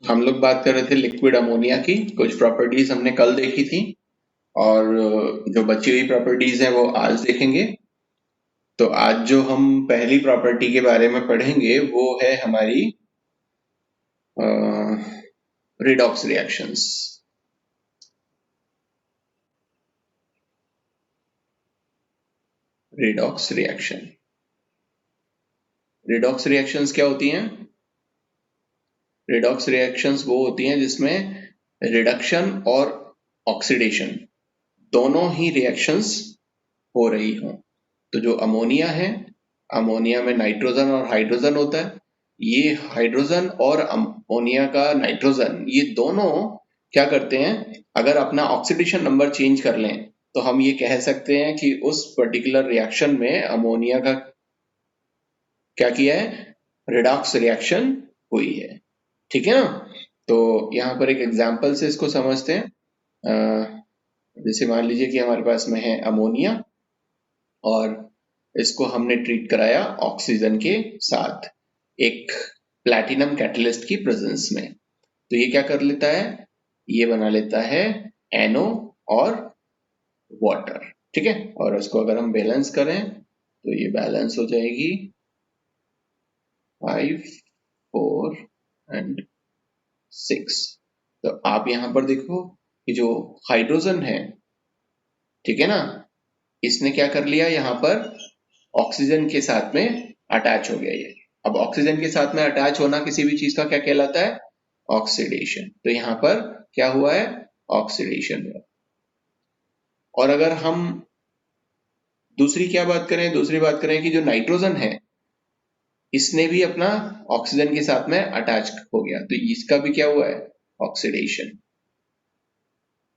हम लोग बात कर रहे थे लिक्विड अमोनिया की, कुछ प्रॉपर्टीज हमने कल देखी थी और जो बची हुई प्रॉपर्टीज है वो आज देखेंगे। तो आज जो हम पहली प्रॉपर्टी के बारे में पढ़ेंगे वो है हमारी redox reactions. Redox reaction, redox reactions क्या होती हैं? रिडॉक्स रिएक्शंस वो होती हैं जिसमें रिडक्शन और ऑक्सीडेशन दोनों ही रिएक्शंस हो रही हों। तो जो अमोनिया है, अमोनिया में नाइट्रोजन और हाइड्रोजन होता है। ये हाइड्रोजन और अमोनिया का नाइट्रोजन ये दोनों क्या करते हैं, अगर अपना ऑक्सीडेशन नंबर चेंज कर लें तो हम ये कह सकते हैं कि उस पर्टिकुलर रिएक्शन में अमोनिया का क्या किया है, रिडॉक्स रिएक्शन हुई है। ठीक है ना? तो यहाँ पर एक एग्जांपल से इसको समझते हैं। जैसे मान लीजिए कि हमारे पास में है अमोनिया और इसको हमने ट्रीट कराया ऑक्सीजन के साथ एक प्लैटिनम कैटलिस्ट की प्रेजेंस में। तो ये क्या कर लेता है, ये बना लेता है NO और वाटर। ठीक है, और उसको अगर हम बैलेंस करें तो ये बैलेंस हो जाएगी 5, 4 एंड 6। तो आप यहां पर देखो कि जो हाइड्रोजन है, ठीक है ना, इसने क्या कर लिया, यहाँ पर ऑक्सीजन के साथ में अटैच हो गया ये। अब ऑक्सीजन के साथ में अटैच होना किसी भी चीज का क्या कहलाता है, ऑक्सीडेशन। तो यहाँ पर क्या हुआ है, ऑक्सीडेशन हुआ। और अगर हम दूसरी क्या बात करें, दूसरी बात करें कि जो नाइट्रोजन है इसने भी अपना ऑक्सीजन के साथ में अटैच हो गया, तो इसका भी क्या हुआ है, ऑक्सीडेशन।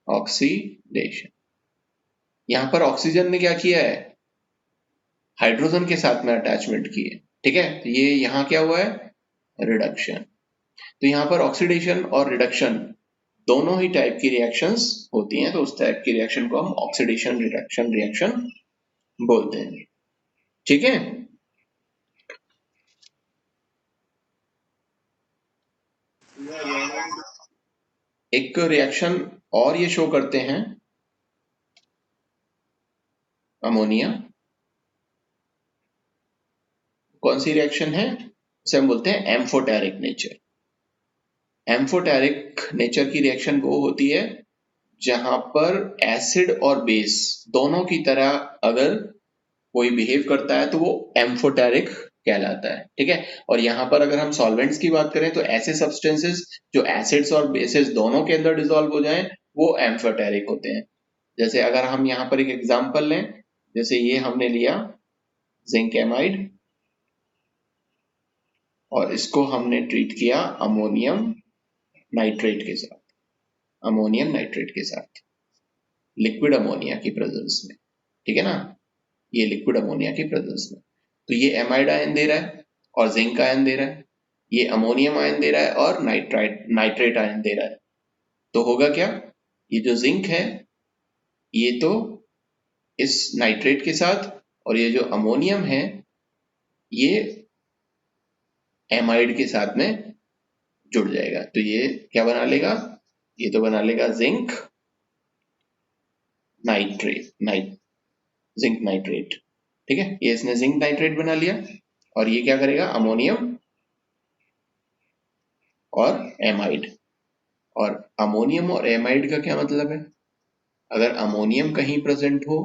ऑक्सीडेशन, यहाँ पर ऑक्सीजन ने क्या किया है, हाइड्रोजन के साथ में अटैचमेंट की है। ठीक है, तो ये यहाँ क्या हुआ है, रिडक्शन। तो यहाँ पर ऑक्सीडेशन और रिडक्शन दोनों ही टाइप की रिएक्शंस होती हैं, तो उस टाइप की रिएक्शन को हम ऑक्सीडेशन रिडक्शन रिएक्शन बोलते हैं। ठीक है, एक रिएक्शन और ये शो करते हैं अमोनिया। कौन सी रिएक्शन है, उसे हम बोलते हैं एम्फोटेरिक नेचर। एम्फोटेरिक नेचर की रिएक्शन वो होती है जहां पर एसिड और बेस दोनों की तरह अगर कोई बिहेव करता है तो वो एम्फोटेरिक कहलाता है। ठीक है, और यहाँ पर अगर हम सॉल्वेंट्स की बात करें तो ऐसे सब्सटेंसेस जो एसिड्स और बेसिस दोनों के अंदर डिसॉल्व हो जाएं वो एम्फोटेरिक होते हैं। जैसे अगर हम यहाँ पर एक एग्जांपल लें, जैसे ये हमने लिया जिंक एमाइड और इसको हमने ट्रीट किया अमोनियम नाइट्रेट के साथ, अमोनियम नाइट्रेट के साथ लिक्विड अमोनिया की प्रेजेंस में। ठीक है ना, ये लिक्विड अमोनिया की प्रेजेंस में, तो ये एमाइड आयन दे रहा है और जिंक आयन दे रहा है, ये अमोनियम आयन दे रहा है और नाइट्रेट आयन दे रहा है। तो होगा क्या, ये जो जिंक है ये तो इस नाइट्रेट के साथ और ये जो अमोनियम है ये एमाइड के साथ में जुड़ जाएगा। तो ये क्या बना लेगा, ये तो बना लेगा जिंक नाइट्रेट, जिंक नाइट्रेट। ठीक है, ये इसने जिंक नाइट्रेट बना लिया और ये क्या करेगा, अमोनियम और एमाइड। और अमोनियम और एमाइड का क्या मतलब है, अगर अमोनियम कहीं प्रेजेंट हो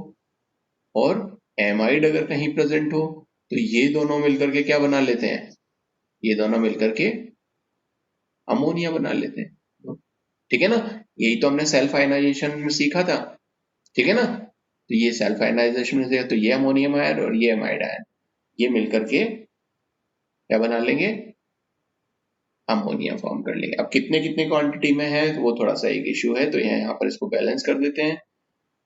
और एमाइड अगर कहीं प्रेजेंट हो तो ये दोनों मिलकर के क्या बना लेते हैं, ये दोनों मिलकर के अमोनिया बना लेते हैं। ठीक है ना, यही तो हमने सेल्फ आयनाइजेशन में सीखा था। ठीक है ना, तो ये सेल्फ आयनाइजेशन में से तो ये अमोनियम आयन और ये एमाइड आयन ये मिलकर के क्या बना लेंगे, अमोनिया फॉर्म कर लेंगे। अब कितने कितने क्वांटिटी में है तो वो थोड़ा सा एक इश्यू है, तो यहाँ पर इसको बैलेंस कर देते हैं।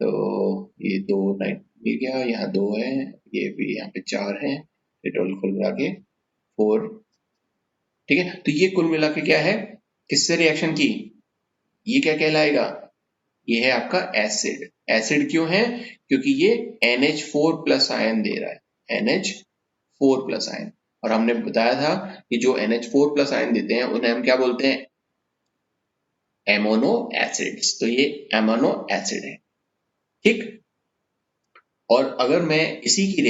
तो ये 2 नाइट मिल गया, यहाँ 2 है, ये भी यहाँ पे 4 है, ये टोटल कुल मिला के 4। ठीक है, तो ये कुल मिला के क्या है, किससे रिएक्शन की, ये क्या कहलाएगा, ये है आपका एसिड। एसिड क्यों है, क्योंकि ये NH4 प्लस आयन दे रहा है, NH4 प्लस आयन। और हमने बताया था कि जो NH4 प्लस आयन देते हैं उन्हें हम क्या बोलते हैं, एमोनो एसिड्स, तो ये एमोनो एसिड है, ठीक। और अगर मैं इसकी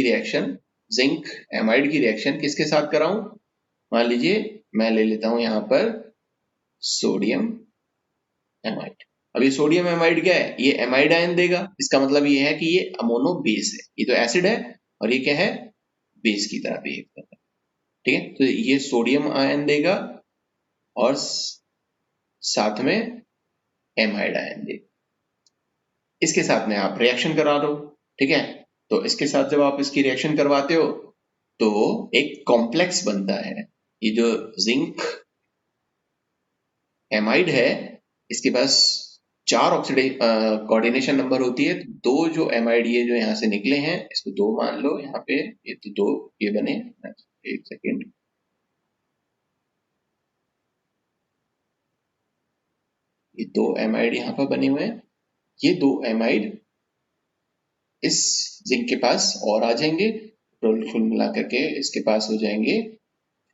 रिएक्शन जिंक एमाइड की रिएक्शन किसके साथ कराऊं, मान लीजिए मैं ले लेता हूं यहां पर सोडियम एमाइड। अब ये सोडियम एमाइड क्या है, ये एमाइड आयन देगा, इसका मतलब ये है कि ये अमोनो बेस है, ये तो एसिड है और ये क्या है, बेस की तरह बिहेव कर रहा है, ठीक है। तो ये सोडियम आयन देगा और साथ में एमाइड आयन देगा, इसके साथ में आप रिएक्शन करा दो, ठीक है। तो इसके साथ जब आप इसकी रिएक्शन करवाते हो तो एक कॉम्प्लेक्स बनता है, ये जो जिंक एमाइड है इसके पास 4 ऑक्सीडेशन कोऑर्डिनेशन नंबर होती है, तो 2 जो एमाइड ये जो यहाँ से निकले हैं इसको 2 मान लो, यहाँ पे ये तो 2 ये बने, एक सेकेंड, ये 2 एमाइड यहाँ पर बने हुए हैं, ये 2 एमाइड इस जिंक के पास और आ जाएंगे, कुल मिला करके इसके पास हो जाएंगे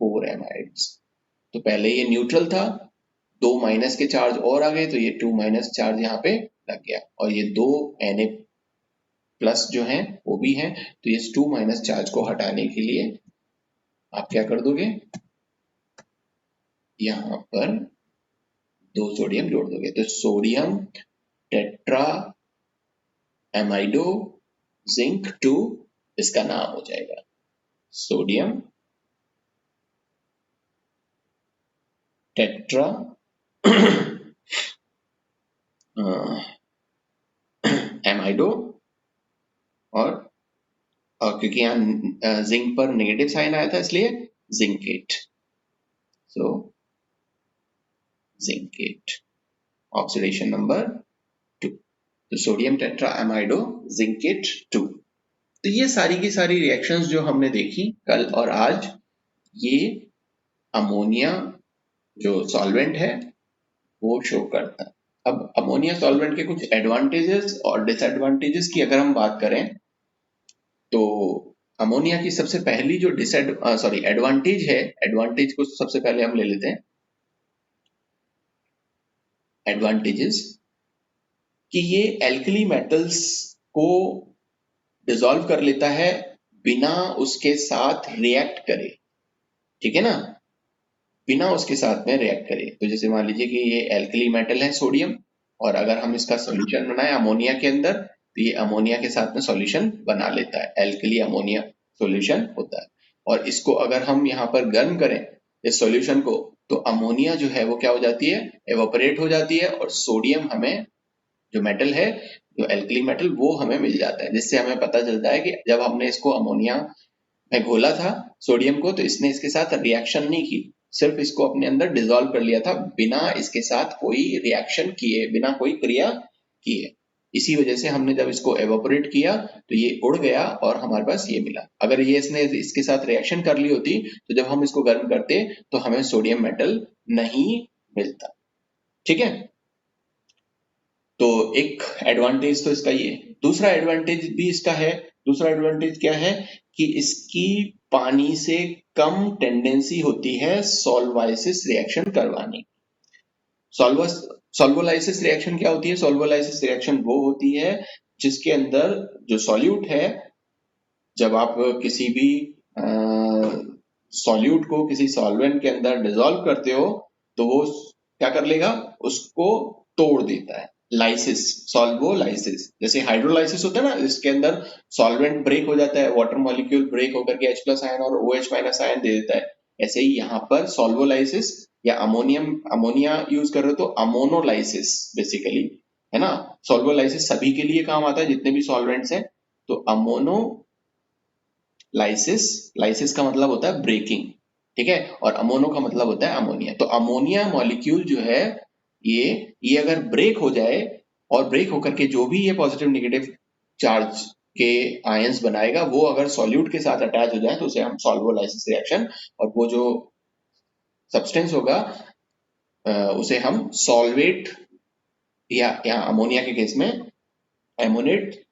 4 एमाइड्स। तो पहले ये न्यूट्रल था, 2 माइनस के चार्ज और आ गए तो ये 2 माइनस चार्ज यहाँ पे लग गया, और ये 2 Na प्लस जो हैं वो भी हैं, तो ये 2 माइनस चार्ज को हटाने के लिए आप क्या कर दोगे, यहाँ पर 2 सोडियम जोड़ दोगे, तो सोडियम टेट्रा एमाइडो जिंक 2 इसका नाम हो जाएगा, सोडियम टेट्रा एमाइडो और क्योंकि यहाँ जिंक पर नेगेटिव साइन आया था इसलिए जिंकेट, सो जिंकेट ऑक्सीडेशन नंबर 2, तो सोडियम टेट्रा एमाइडो जिंकेट 2। तो ये सारी की सारी रिएक्शंस जो हमने देखी कल और आज, ये अमोनिया जो सॉल्वेंट है वो शो करता है। अब अमोनिया सॉल्वेंट के कुछ एडवांटेजेस और डिसएडवांटेजेस की अगर हम बात करें तो अमोनिया की सबसे पहली जो एडवांटेज है, एडवांटेज को सबसे पहले हम ले लेते हैं, एडवांटेजेस कि ये एल्कली मेटल्स को डिसॉल्व कर लेता है बिना उसके साथ रिएक्ट करे, ठीक है ना, बिना उसके साथ में रिएक्ट करे। तो जैसे मान लीजिए कि ये एल्कली मेटल है सोडियम, और अगर हम इसका सॉल्यूशन बनाए अमोनिया के अंदर तो ये अमोनिया के साथ में सॉल्यूशन बना लेता है, एल्कली अमोनिया सॉल्यूशन होता है। और इसको अगर हम यहाँ पर गर्म करें इस सॉल्यूशन को, तो अमोनिया जो है वो क्या हो जाती है, एवोपरेट हो जाती है, और सोडियम हमें जो मेटल है, जो एल्कली मेटल वो हमें मिल जाता है, जिससे हमें पता चलता है कि जब हमने इसको अमोनिया में घोला था सोडियम को, तो इसने इसके साथ रिएक्शन नहीं की, सिर्फ इसको अपने अंदर डिसॉल्व कर लिया था बिना इसके साथ कोई रिएक्शन किए, बिना कोई क्रिया किए। इसी वजह से हमने जब इसको एवोपरेट किया तो ये उड़ गया और हमारे पास ये मिला। अगर ये इसने इसके साथ रिएक्शन कर ली होती तो जब हम इसको गर्म करते तो हमें सोडियम मेटल नहीं मिलता, ठीक है। तो एक एडवांटेज तो इसका ये, दूसरा एडवांटेज भी इसका है, दूसरा एडवांटेज क्या है कि इसकी पानी से कम टेंडेंसी होती है सॉल्वाइसिस रिएक्शन करवाने। सॉल्वोलाइसिस रिएक्शन क्या होती है, सॉल्वोलाइसिस रिएक्शन वो होती है जिसके अंदर जो सॉल्यूट है, जब आप किसी भी सॉल्यूट को किसी सॉल्वेंट के अंदर डिसॉल्व करते हो तो वो क्या कर लेगा, उसको तोड़ देता है, लाइसिस, सॉल्वोलाइसिस। जैसे हाइड्रोलाइसिस होता है ना, इसके अंदर सॉल्वेंट ब्रेक हो जाता है, वाटर मॉलिक्यूल ब्रेक होकर के H+ आयन और OH- आयन दे देता है, ऐसे ही यहाँ पर सॉल्वोलाइसिस या अमोनिया यूज कर रहे हो तो अमोनोलाइसिस बेसिकली, है ना। सॉल्वोलाइसिस सभी के लिए काम आता है जितने भी सॉल्वेंट्स हैं, तो अमोनो लाइसिस का मतलब होता है ब्रेकिंग, ठीक है, और अमोनो का मतलब होता है अमोनिया। तो अमोनिया मॉलिक्यूल जो है ये अगर ब्रेक हो जाए और ब्रेक होकर के जो भी ये पॉजिटिव नेगेटिव चार्ज के आयंस बनाएगा वो अगर सॉल्यूट के साथ अटैच हो जाए तो उसे हम सॉल्वोलाइसिस रिएक्शन, और वो जो सब्सटेंस होगा उसे हम सॉल्वेट, या अमोनिया के केस में एमोनेट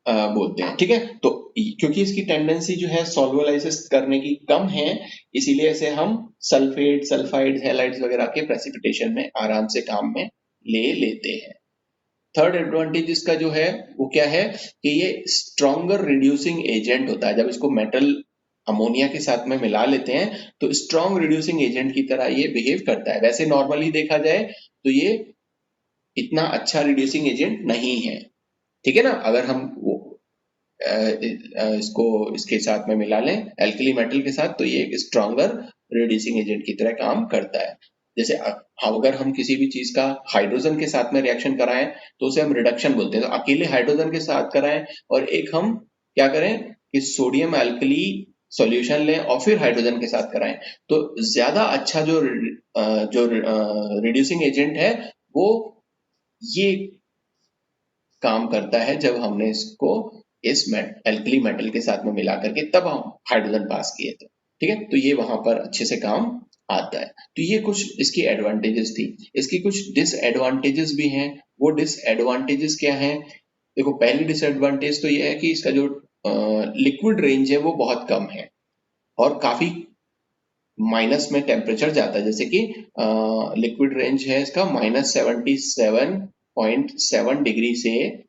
बोलते हैं, ठीक है। तो क्योंकि इसकी टेंडेंसी जो है सॉल्वोलाइसिस करने की कम है, इसीलिए इसे हम सल्फेट, सल्फाइड, हैलाइड्स वगैरह के प्रेसिपिटेशन में आराम से काम में ले लेते हैं। थर्ड एडवांटेज इसका जो है वो क्या है कि ये स्ट्रॉन्गर रिड्यूसिंग एजेंट होता है। जब इसको मेटल अमोनिया के साथ में मिला लेते हैं तो स्ट्रॉन्ग रिड्यूसिंग एजेंट की तरह ये बिहेव करता है। वैसे नॉर्मली देखा जाए तो ये इतना अच्छा रिड्यूसिंग एजेंट नहीं है, ठीक है ना। अगर हम इसको इसके साथ में मिला लें एल्कली मेटल के साथ तो ये एक स्ट्रॉन्गर रिड्यूसिंग एजेंट की तरह काम करता है। जैसे अगर हम किसी भी चीज का हाइड्रोजन के साथ में रिएक्शन कराएं तो उसे हम रिडक्शन बोलते हैं। तो अकेले हाइड्रोजन के साथ कराएं और एक हम क्या करें कि सोडियम एल्कली सॉल्यूशन लें और फिर हाइड्रोजन के साथ कराएं तो ज्यादा अच्छा जो रिड्यूसिंग एजेंट है वो ये काम करता है जब हमने इसको इस एल्कली मेटल के साथ में मिला करके तब हम हाइड्रोजन पास किए थे, ठीक है। तो ये वहां पर अच्छे से काम आता है। तो ये कुछ इसकी एडवांटेजेस थी। इसकी कुछ डिसएडवांटेजेस भी हैं। वो डिसएडवांटेजेस क्या हैं? देखो, पहली डिसएडवांटेज तो ये है कि इसका जो लिक्विड रेंज है वो बहुत कम है और काफी माइनस में टेम्परेचर जाता है। जैसे कि लिक्विड रेंज है इसका -77.7 डिग्री से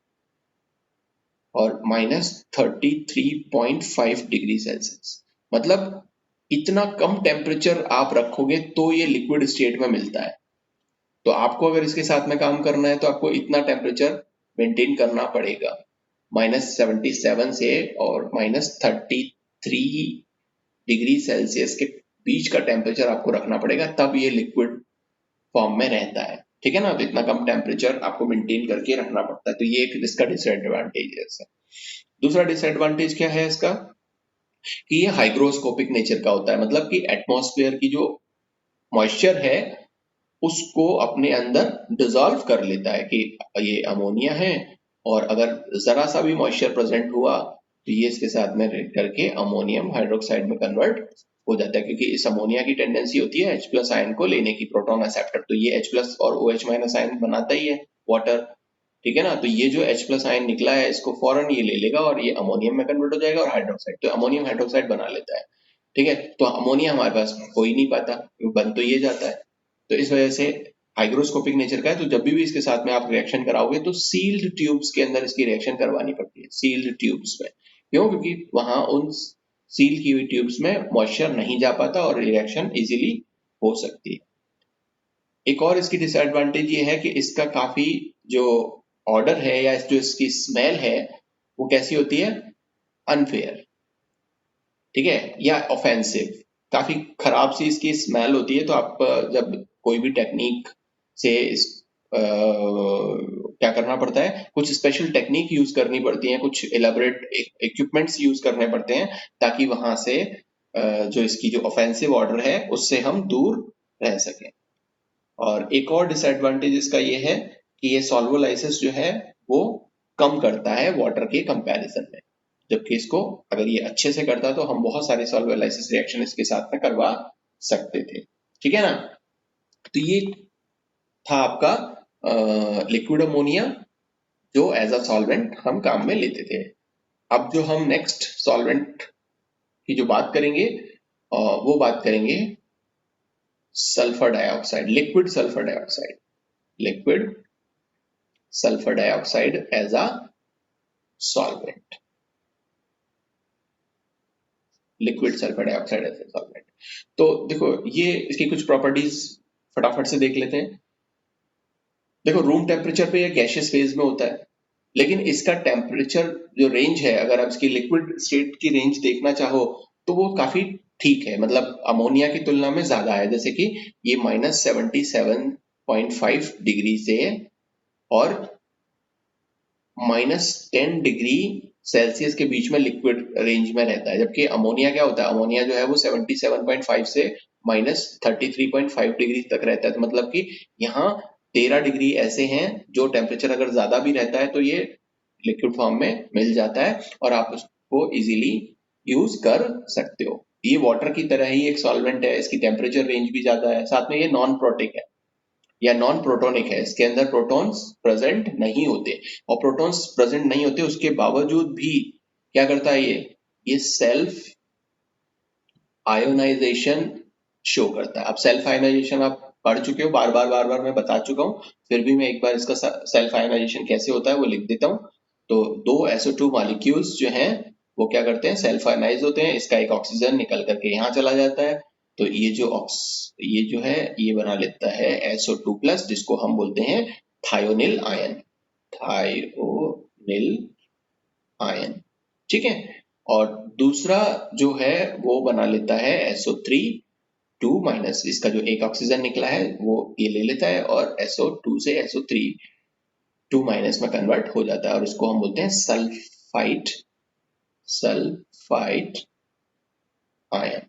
और -33.5 डिग्री सेल्सियस। मतलब इतना कम टेम्परेचर आप रखोगे तो ये लिक्विड स्टेट में मिलता है। तो आपको अगर इसके साथ में काम करना है तो आपको इतना टेम्परेचर मेंटेन करना पड़ेगा, -77 से और -33 डिग्री सेल्सियस के बीच का टेम्परेचर आपको रखना पड़ेगा, तब ये लिक्विड फॉर्म में रहता है, ठीक है ना। तो इतना कम टेम्परेचर आपको मेंटेन करके रखना पड़ता है। तो ये एक इसका डिसएडवांटेज है। दूसरा डिसएडवांटेज क्या है इसका कि ये हाइग्रोस्कोपिक नेचर का होता है। मतलब कि एटमॉस्फेयर की जो मॉइस्चर है उसको अपने अंदर डिजोल्व कर लेता है कि ये अमोनिया है और अगर जरा सा भी मॉइस्चर प्रेजेंट हुआ तो ये इसके साथ में रिएक्ट करके अमोनियम हाइड्रोक्साइड में कन्वर्ट हो जाता है। क्योंकि इस अमोनिया की टेंडेंसी होती है H+ आयन को लेने की, प्रोटॉन एक्सेप्टर। तो ये H+ और OH- आयन बनाता ही है वाटर, ठीक है ना। तो ये जो H+ आयन निकला है इसको फौरन ये ले लेगा और ये अमोनियम में कन्वर्ट हो जाएगा और हाइड्रोक्साइड, तो अमोनियम हाइड्रोक्साइड बना लेता है, ठीक है। तो अमोनिया हमारे पास हो ही नहीं पाता, बन तो ये जाता है। तो इस वजह से हाइग्रोस्कोपिक नेचर का है। तो जब भी इसके साथ में आप रिएक्शन कराओगे तो सील्ड ट्यूब्स के अंदर इसकी रिएक्शन करवानी पड़ती है, सील्ड ट्यूब्स में। क्यों? क्योंकि वहां उन सील की हुई ट्यूब्स में मॉइस्चर नहीं जा पाता और रिएक्शन इजीली हो सकती है। एक और इसकी डिसएडवांटेज ये है कि इसका काफी जो ऑर्डर है या जो इसकी स्मेल है वो कैसी होती है? अनफेयर, ठीक है, या ऑफेंसिव। काफी खराब सी इसकी स्मेल होती है। तो आप जब कोई भी टेक्निक से क्या करना पड़ता है, कुछ स्पेशल टेक्निक यूज करनी पड़ती है, कुछ एलाबोरेट इक्विपमेंट्स यूज करने पड़ते हैं ताकि वहां से जो इसकी जो ऑफेंसिव ऑर्डर है उससे हम दूर रह सकें। और एक और डिसएडवांटेज इसका ये है कि ये सॉल्वोलाइसिस जो है वो कम करता है वाटर के कंपैरिजन में। जबकि इसको अगर ये अच्छे से करता तो हम बहुत सारे सॉल्वोलाइसिस रिएक्शन इसके साथ में करवा सकते थे, ठीक है ना। तो ये था आपका लिक्विड अमोनिया जो एज अ सॉल्वेंट हम काम में लेते थे। अब जो हम नेक्स्ट सॉल्वेंट की जो बात करेंगे वो बात करेंगे sulphur dioxide, liquid sulphur dioxide, liquid sulphur dioxide as a solvent, liquid sulphur dioxide as a solvent. तो देखो ये इसकी कुछ प्रॉपर्टीज फटाफट से देख लेते हैं। देखो, रूम टेम्परेचर पे ये गैसियस फेज में होता है, लेकिन इसका टेम्परेचर जो रेंज है, अगर आप इसकी लिक्विड स्टेट की रेंज देखना चाहो तो वो काफी ठीक है। मतलब अमोनिया की तुलना में ज्यादा है। जैसे कि ये -77.5 डिग्री से और -10 डिग्री सेल्सियस के बीच में लिक्विड रेंज में रहता है। जबकि अमोनिया क्या होता है? अमोनिया जो है वो 77.5 से -33.5 डिग्री तक रहता है। तो मतलब कि यहाँ 13 डिग्री ऐसे हैं जो टेम्परेचर अगर ज्यादा भी रहता है तो ये लिक्विड फॉर्म में मिल जाता है और आप उसको इजीली यूज कर सकते हो। ये वाटर की तरह ही एक सॉल्वेंट है, इसकी टेम्परेचर रेंज भी ज्यादा है, साथ में ये नॉन प्रोटिक है। या नॉन प्रोटोनिक है, इसके अंदर प्रोटॉन्स प्रेजेंट नहीं होते, और प्रोटॉन्स प्रेजेंट नहीं होते उसके बावजूद भी क्या करता है ये सेल्फ आयोनाइजेशन शो करता है। अब सेल्फ आयोनाइजेशन आप पढ़ चुके हो, बार बार मैं बता चुका हूँ, फिर भी मैं एक बार इसका सेल्फ आयोनाइजेशन कैसे होता है वो लिख देता हूँ। तो दो SO2 मॉलिक्यूल्स जो हैं वो क्या करते हैं, सेल्फ आयोनाइज होते हैं, इसका एक ऑक्सीजन निकल करके यहाँ चला जाता है, तो ये जो है ये बना लेता है SO2 प्लस, जिसको हम बोलते हैं थायोनिल आयन, थायोनिल आयन, ठीक है। और दूसरा जो है वो बना लेता है SO3 2 माइनस, इसका जो एक ऑक्सीजन निकला है वो ये ले लेता है और SO2 से SO3 2 माइनस में कन्वर्ट हो जाता है, और इसको हम बोलते हैं सल्फाइड आयन।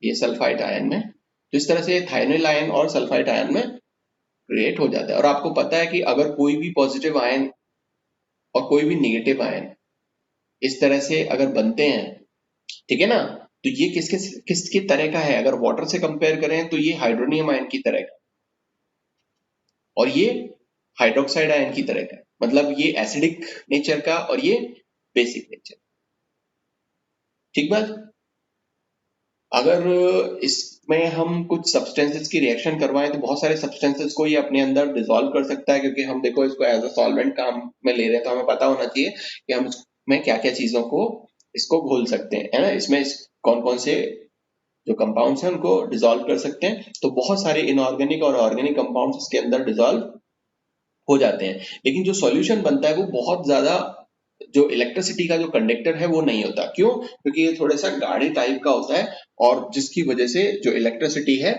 ये सल्फाइड आयन में, तो इस तरह से थायोनिल आयन और सल्फाइड आयन में क्रिएट हो जाता है। और आपको पता है कि अगर कोई भी पॉजिटिव आयन और कोई भी नेगेटिव आयन इस तरह से अगर बनते हैं, ठीक है ना, तो ये किसकी तरह का है, अगर वाटर से कंपेयर करें तो ये हाइड्रोनियम आयन की तरह का, और ये हाइड्रोक्साइड आयन की तरह का, मतलब ये एसिडिक नेचर का और ये बेसिक नेचर, ठीक बात। अगर इसमें हम कुछ सब्सटेंसेस की रिएक्शन करवाएं तो बहुत सारे सब्सटेंसेस को ये अपने अंदर डिसॉल्व कर सकता है, क्योंकि हम देखो इसको एज अ सॉल्वेंट काम में ले रहे हैं, तो हमें पता होना चाहिए कि हम इसमें क्या क्या चीजों को इसको घोल सकते हैं, है ना, इसमें कौन कौन से जो कंपाउंड्स हैं उनको डिसॉल्व कर सकते हैं। तो बहुत सारे इनऑर्गेनिक और ऑर्गेनिक कंपाउंड्स इसके अंदर डिसॉल्व हो जाते हैं, लेकिन जो सॉल्यूशन बनता है वो बहुत ज्यादा, जो इलेक्ट्रिसिटी का जो कंडक्टर है वो नहीं होता। क्यों? क्योंकि ये थोड़ा सा गाढ़े टाइप का होता है, और जिसकी वजह से जो इलेक्ट्रिसिटी है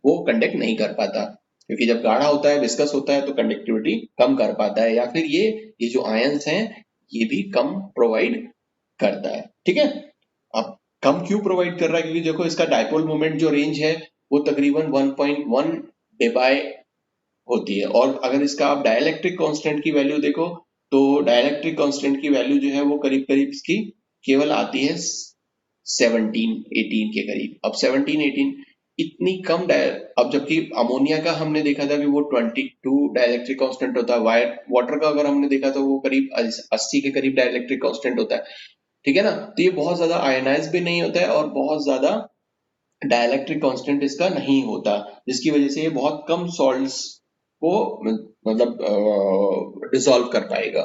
वो कंडक्ट नहीं कर पाता, क्योंकि जब गाढ़ा होता है, विस्कस होता है, तो कंडक्टिविटी कम कर पाता है, या फिर ये जो आयंस हैं ये भी कम प्रोवाइड करता है, ठीक है। अब कम क्यों प्रोवाइड कर रहा है, क्योंकि देखो इसका डायपोल मोमेंट जो रेंज है वो तकरीबन 1.1 डेबाई होती है, और अगर इसका आप डाइलेक्ट्रिक कांस्टेंट की वैल्यू देखो तो डाइलेक्ट्रिक कांस्टेंट की वैल्यू जो है वो करीब करीब इसकी केवल आती है 17-18 के करीब। अब 17-18 इतनी कम अब जबकि अमोनिया का हमने देखा था कि वो 22 डाइलेक्ट्रिक कांस्टेंट होता है, वाटर का अगर हमने देखा तो वो करीब 80 के करीब डाइलेक्ट्रिक कांस्टेंट होता है, ठीक है ना। तो ये बहुत ज्यादा आयनाइज भी नहीं होता है और बहुत ज्यादा डाइलेक्ट्रिक कांस्टेंट इसका नहीं होता, जिसकी वजह से ये बहुत कम सॉल्ट्स को मतलब डिसॉल्व कर पाएगा,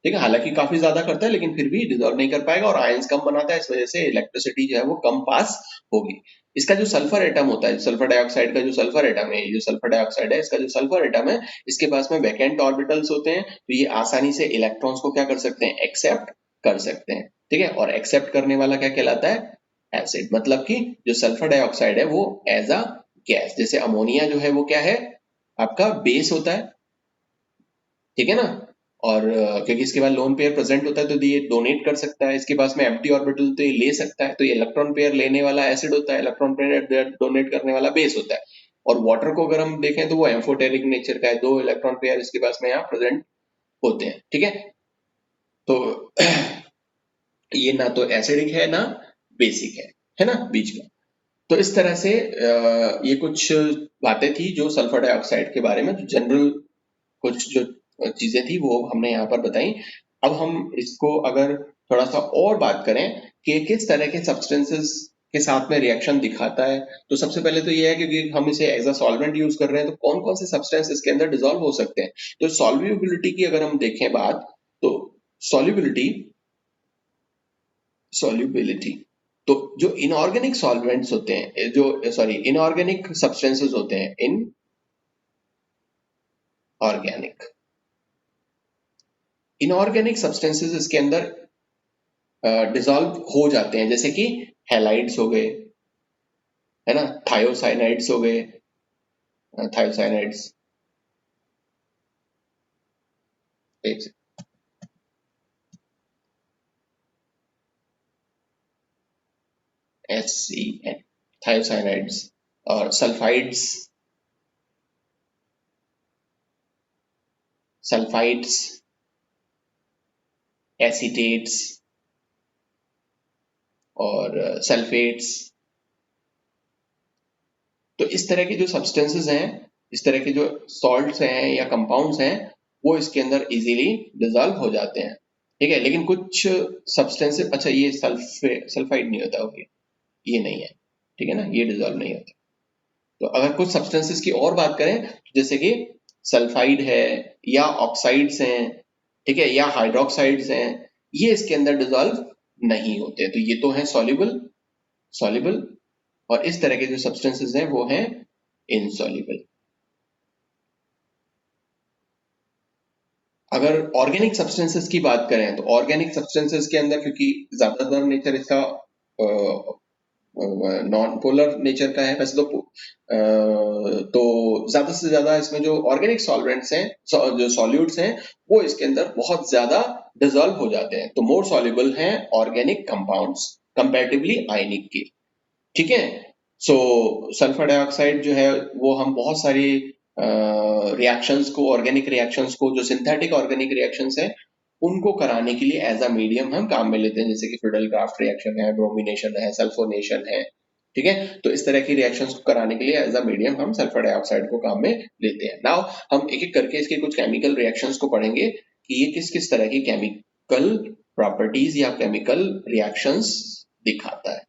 ठीक है। हालांकि काफी ज्यादा करता है लेकिन फिर भी डिसॉल्व नहीं कर पाएगा, और आयंस कम बनाता है, इस वजह से इलेक्ट्रिसिटी जो है वो कम पास होगी। इसका जो सल्फर एटम होता है, सल्फर डाइऑक्साइड का जो सल्फर एटम है, ये जो सल्फर डाइऑक्साइड है इसका जो सल्फर एटम है, इसके पास में वैकेंट ऑर्बिटल्स होते हैं, तो ये आसानी से इलेक्ट्रॉन्स को क्या कर सकते हैं, एक्सेप्ट कर सकते हैं, ठीक है। और एक्सेप्ट करने वाला क्या कहलाता है, एसिड। मतलब कि जो सल्फर डाइऑक्साइड है वो एज अ गैस, जैसे अमोनिया जो है वो क्या है, आपका बेस होता है, ठीक है ना। और क्योंकि इसके बाद लोन पेयर प्रेजेंट होता है तो ये डोनेट कर सकता है, इसके पास में एम्प्टी ऑर्बिटल तो ये ले सकता है, तो ये इलेक्ट्रॉन पेयर लेने वाला एसिड होता है, इलेक्ट्रॉन पेयर डोनेट करने वाला बेस होता है। और वाटर को अगर हम देखें तो वो एम्फोटेरिक नेचर का है, दो इलेक्ट्रॉन पेयर इसके पास में यहाँ प्रेजेंट होते हैं, ठीक है। तो ये ना तो एसिडिक है ना बेसिक है ना, बीच में। तो इस तरह से ये कुछ बातें थी जो सल्फर डाइऑक्साइड के बारे में, जो जनरल कुछ जो चीजें थी वो हमने यहाँ पर बताई। अब हम इसको अगर थोड़ा सा और बात करें कि किस तरह के सब्सटेंसेस के साथ में रिएक्शन दिखाता है, तो सबसे पहले तो ये है कि हम इसे एज अ सॉल्वेंट यूज कर रहे हैं, तो कौन कौन से सब्सटेंस इसके अंदर डिसॉल्व हो सकते हैं। तो सॉल्युबिलिटी की अगर हम देखें बात, तो सॉल्युबिलिटी सॉल्युबिलिटी तो जो इनऑर्गेनिक सॉल्वेंट्स होते हैं, जो सॉरी इनऑर्गेनिक सब्सटेंसेस होते हैं, इन ऑर्गेनिक इनऑर्गेनिक सब्सटेंसेस इसके अंदर डिसॉल्व हो जाते हैं, जैसे कि हैलाइड्स हो गए, है ना, थायोसाइनाइड्स हो गए, थायोसाइनाइड्स, HCN, थायोसाइनाइड्स, और सल्फाइड्स, एसीटेट्स और सल्फेट्स। तो इस तरह के जो सब्सटेंसेस हैं इस तरह के जो सॉल्ट्स हैं या कंपाउंड्स हैं वो इसके अंदर इजीली डिजॉल्व हो जाते हैं, ठीक है। लेकिन कुछ सब्सटेंसेस, अच्छा ये सल्फाइड नहीं होता, ओके, ये नहीं है, ठीक है ना, ये डिजॉल्व नहीं होता। तो अगर कुछ सब्सटेंसेस की और बात करें, जैसे कि सल्फाइड है या ऑक्साइड्स हैं, ठीक है, या हाइड्रोक्साइड्स हैं, ये इसके अंदर डिजॉल्व नहीं होते, तो ये तो है सॉल्युबल सॉल्युबल और इस तरह के जो सब्सटेंसेस हैं वो हैं इनसॉल्युबल। अगर ऑर्गेनिक सब्सटेंसेस की बात करें तो ऑर्गेनिक सब्सटेंसेस के अंदर, क्योंकि ज्यादातर नेचर इसका नॉन पोलर नेचर का है वैसे तो ज्यादा से ज्यादा इसमें जो ऑर्गेनिक सॉल्वेंट्स हैं, जो सॉल्यूट्स हैं, वो इसके अंदर बहुत ज्यादा डिजॉल्व हो जाते हैं, तो मोर सॉल्युबल हैं ऑर्गेनिक कंपाउंड्स कंपैरेटिवली आयनिक के, ठीक है। सो सल्फर डाइऑक्साइड जो है वो हम बहुत सारी रिएक्शंस को, ऑर्गेनिक रिएक्शंस को, जो सिंथेटिक ऑर्गेनिक रिएक्शंस हैं उनको कराने के लिए एज अ मीडियम हम काम में लेते हैं, जैसे कि फिडल क्राफ्ट रिएक्शन है, ब्रोमिनेशन है, सल्फोनेशन है, ठीक है। तो इस तरह की रिएक्शंस को कराने के लिए एज अ मीडियम हम सल्फर डाइऑक्साइड को काम में लेते हैं। नाउ हम एक एक करके इसके कुछ केमिकल रिएक्शंस को पढ़ेंगे कि ये किस किस तरह की केमिकल प्रॉपर्टीज या केमिकल रिएक्शंस दिखाता है।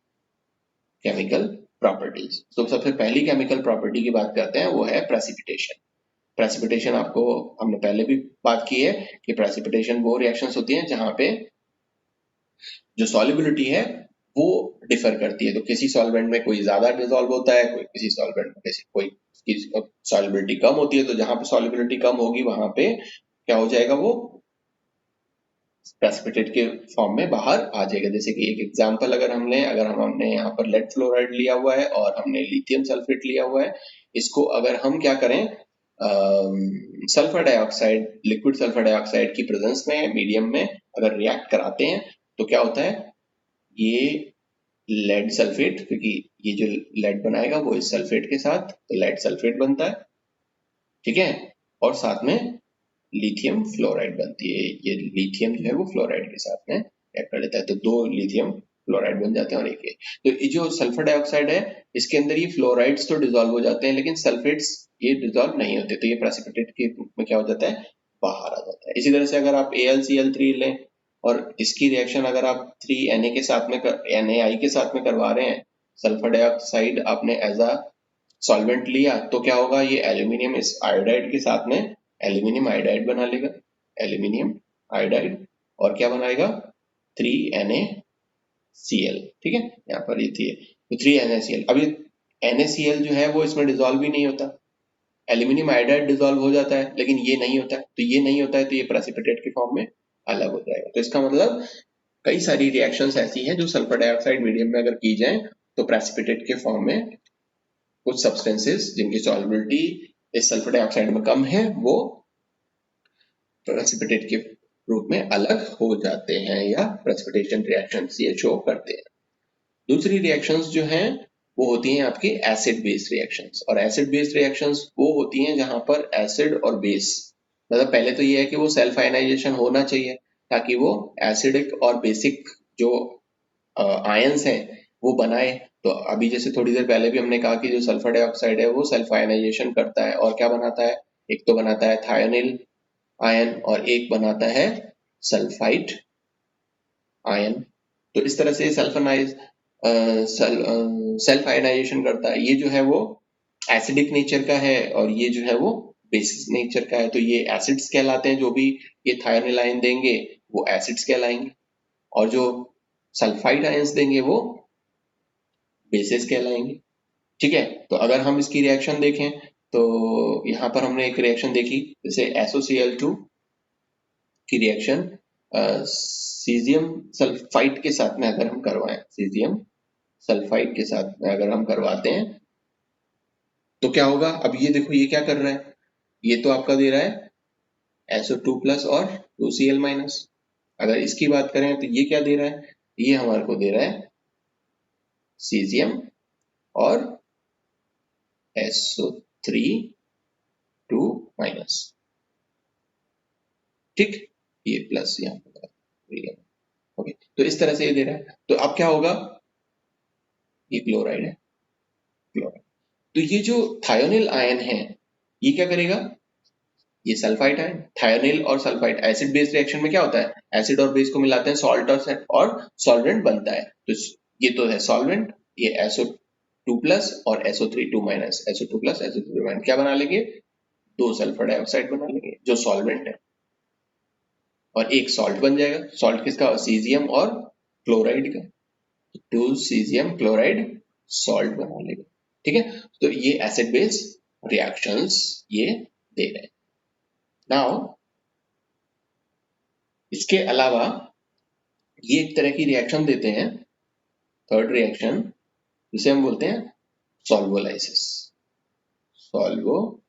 केमिकल प्रॉपर्टीज, तो सबसे पहली केमिकल प्रॉपर्टी की बात करते हैं, वो है प्रेसिपिटेशन। प्रेसिपिटेशन आपको हमने पहले भी बात की है कि प्रेसिपिटेशन वो रिएक्शंस होती हैं जहां पे जो सॉल्युबिलिटी है वो डिफर करती है, तो किसी सॉल्वेंट में कोई ज्यादा डिसॉल्व होता है, कोई किसी सॉल्वेंट में किसी कोई सॉल्युबिलिटी कम होती है, तो जहां पे सॉल्युबिलिटी कम होगी वहां पे क्या हो जाएगा, वो प्रेसिपिटेट के फॉर्म में बाहर आ जाएगा। जैसे कि एक एग्जांपल अगर हमने यहाँ पर लेड फ्लोराइड लिया हुआ है और हमने लिथियम सल्फेट लिया हुआ है, इसको अगर हम क्या करें, sulphur dioxide, liquid sulphur dioxide की प्रेजेंस में, मीडियम में अगर रिएक्ट कराते हैं तो क्या होता है, ये लेड सल्फेट, क्योंकि ये जो लेड बनाएगा वो इस सल्फेट के साथ, तो लेड सल्फेट बनता है, ठीक है, और साथ में लिथियम फ्लोराइड बनती है, ये लिथियम जो है वो फ्लोराइड के साथ में रिएक्ट कर लेता है, तो दो लिथियम फ्लोराइड बन जाते हैं और एक, तो ये जो सल्फर डाइऑक्साइड है इसके अंदर ये फ्लोराइड्स तो डिसॉल्व हो जाते हैं लेकिन सल्फेट्स ये डिसॉल्व नहीं होते, तो ये प्रेसिपिटेट के रूप में क्या हो जाता है, बाहर आ जाता है। इसी तरह से अगर आप AlCl3 लें और इसकी रिएक्शन अगर आप 3Na के साथ में NaI के साथ में करवा रहे हैं, सल्फर डाइऑक्साइड आपने एज अ सॉल्वेंट लिया, तो क्या होगा, ये एल्यूमिनियम इस आयोडाइड के साथ में एल्यूमिनियम आयोडाइड बना लेगा, एल्यूमिनियम आयोडाइड, और क्या बनाएगा, 3NaCl, ठीक है, यहाँ पर ये थी तो 3NaCl। अब ये NaCl जो है वो इसमें डिसॉल्व ही नहीं होता, एल्यूमिनियम आयोडाइड डिसॉल्व हो जाता है लेकिन ये नहीं होता, तो ये नहीं होता है तो ये प्रेसिपिटेट के फॉर्म में अलग हो जाएगा। तो इसका मतलब कई सारी रिएक्शंस ऐसी हैं जो सल्फर डाइऑक्साइड मीडियम में अगर की जाए तो प्रेसिपिटेट के फॉर्म में कुछ सब्सटेंसेस जिनकी सॉल्युबिलिटी इस सल्फर डाइऑक्साइड में कम है वो प्रेसिपिटेट के रूप में अलग हो जाते हैं या प्रेसिपिटेशन रिएक्शंस ये शो करते हैं। दूसरी रिएक्शंस जो हैं वो होती हैं आपकी एसिड बेस रिएक्शंस, और एसिड बेस रिएक्शंस वो होती हैं जहां पर एसिड और बेस, मतलब पहले तो ये है कि वो सेल्फ आयनाइजेशन होना चाहिए ताकि वो एसिडिक और बेसिक जो आयंस हैं वो बनाए। तो अभी जैसे थोड़ी देर पहले भी हमने कहा कि जो सल्फर डाइऑक्साइड है वो सेल्फ आयनाइजेशन करता है और क्या बनाता है, एक तो बनाता है थायोनिल आयन और एक बनाता है सल्फाइड आयन। तो इस तरह से सेल्फ आयनाइजेशन करता है, ये जो है वो एसिडिक नेचर का है और ये जो है वो बेसिक नेचर का है, तो ये एसिड्स कहलाते हैं, जो भी ये थायोनिल आयन देंगे वो एसिड्स कहलाएंगे और जो सल्फाइड आयंस देंगे वो बेसिस कहलाएंगे, ठीक है। तो अगर हम इसकी रिएक्शन देखें तो यहाँ पर हमने एक रिएक्शन देखी, जैसे SOCl2 की रिएक्शन सीजियम सल्फाइड के साथ में अगर हम करवाएं, सीजियम सल्फाइड के साथ में अगर हम करवाते हैं तो क्या होगा, अब ये देखो ये क्या कर रहा है, ये तो आपका दे रहा है SO2 प्लस और 2Cl माइनस। अगर इसकी बात करें तो ये क्या दे रहा है, ये हमारे को दे रहा है सीजियम और SO3 2 माइनस, ठीक, ये प्लस यहाँ पर, ओके, तो इस तरह से ये दे रहा है, तो अब क्या होगा, ये क्लोराइड है, क्लोराइड, तो ये जो थायोनिल आयन है ये क्या करेगा, ये सल्फाइड है, थायोनिल और सल्फाइड एसिड बेस रिएक्शन में क्या होता है, एसिड और बेस को मिलाते हैं, सॉल्ट और सॉल्वेंट बनता है। तो ये तो है सॉल्वेंट, ये SO2 प्लस और SO3 2 minus, SO2 plus SO3 minus क्या बना लेंगे, दो सल्फर डाइऑक्साइड बना लेंगे जो सॉल्वेंट है, और एक सॉल्ट बन जाएगा। सॉल्ट किसका, सीजियम और क्लोराइड का, टू सीजियम क्लोराइड सॉल्ट बना लेगा। ठीक है, तो ये एसिड बेस रिएक्शंस ये दे रहे हैं। नाउ इसके अलावा ये एक तरह की रिएक्शन देते हैं, थर्ड रिएक्शन, जिसे हम बोलते हैं सॉल्वोलाइसिस। सॉल्वोलाइसिस,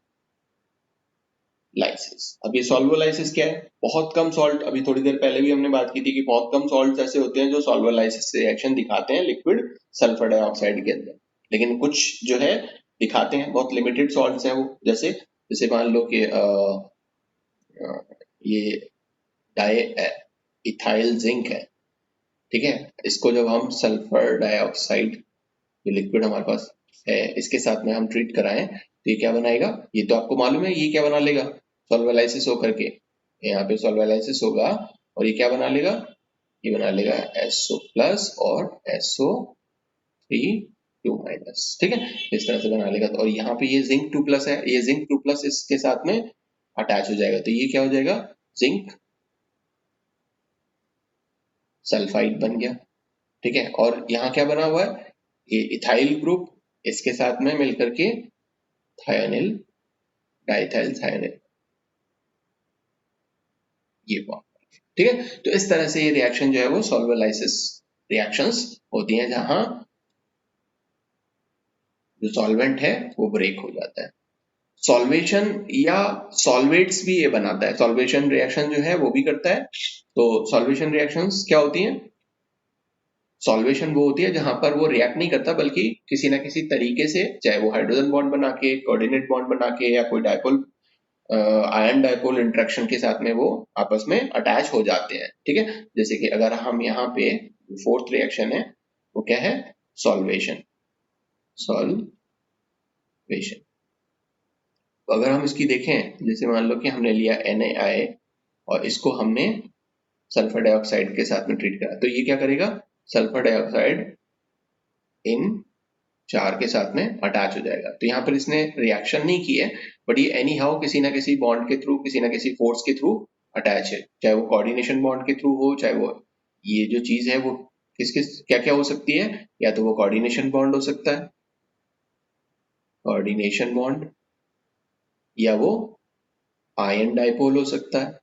अब ये सॉल्वोलाइसिस क्या है, बहुत कम सॉल्ट, अभी थोड़ी देर पहले भी हमने बात की थी कि बहुत कम सॉल्ट ऐसे होते हैं जो सॉल्वोलाइसिस रिएक्शन दिखाते हैं लिक्विड सल्फर डाइऑक्साइड के अंदर, लेकिन कुछ जो है दिखाते हैं, बहुत लिमिटेड सॉल्ट्स हैं वो, जैसे जैसे मान लो कि ये डाई इथाइल जिंक है, ठीक है, इसको जब हम सल्फर डाइऑक्साइड जो लिक्विड हमारे पास है इसके साथ में हम ट्रीट कराएं तो ये क्या बनाएगा, ये तो आपको मालूम है ये क्या बना लेगा, सॉल्वलाइसिस होकर के यहाँ पे सॉल्वलाइसिस होगा और ये क्या बना लेगा, ये बना लेगा SO प्लस और SO3 2 माइनस, ठीक है, इस तरह से बना लेगा। और यहाँ पे ये जिंक 2 प्लस है, ये जिंक 2 प्लस इसके साथ में अटैच हो जाएगा, तो ये क्या हो जाएगा, जिंक सल्फाइड बन गया। ठीक है, और यहाँ क्या बना हुआ है, ये इथाइल ग्रुप, इसके साथ में मिलकर के थायोनिल डाइथाइल थायोनिल, ये बॉन्ड, ठीक है। तो इस तरह से ये रिएक्शन जो है वो सॉल्वोलाइसिस रिएक्शंस होती हैं, जहां जो सॉल्वेंट है वो ब्रेक हो जाता है। सॉल्वेशन या सॉल्वेट्स भी ये बनाता है, सॉल्वेशन रिएक्शन जो है वो भी करता है। तो सॉल्वेशन रिएक्शंस क्या होती हैं, सॉल्वेशन वो होती है जहां पर वो रिएक्ट नहीं करता बल्कि किसी ना किसी तरीके से, चाहे वो हाइड्रोजन बॉन्ड बना के, कोऑर्डिनेट बॉन्ड बना के, या कोई डायपोल आयन डायपोल इंटरेक्शन के साथ में वो आपस में अटैच हो जाते हैं। ठीक है, जैसे कि अगर हम यहाँ पे फोर्थ रिएक्शन है वो क्या है, सॉल्वेशन, सॉल्वेशन। तो अगर हम इसकी देखें, जैसे मान लो कि हमने लिया NaI और इसको हमने सल्फर डाइऑक्साइड के साथ में ट्रीट करा, तो ये क्या करेगा, सल्फर डाइऑक्साइड इन 4 के साथ में अटैच हो जाएगा। तो यहाँ पर इसने रिएक्शन नहीं की है, बट ये एनी हाउ किसी ना किसी बॉन्ड के थ्रू, किसी ना किसी फोर्स के थ्रू अटैच है, चाहे वो कोऑर्डिनेशन बॉन्ड के थ्रू हो, चाहे वो ये जो चीज है वो किस किस क्या क्या हो सकती है, या तो वो कोऑर्डिनेशन बॉन्ड हो सकता है, कोऑर्डिनेशन बॉन्ड, या वो आयन डाइपोल हो सकता है,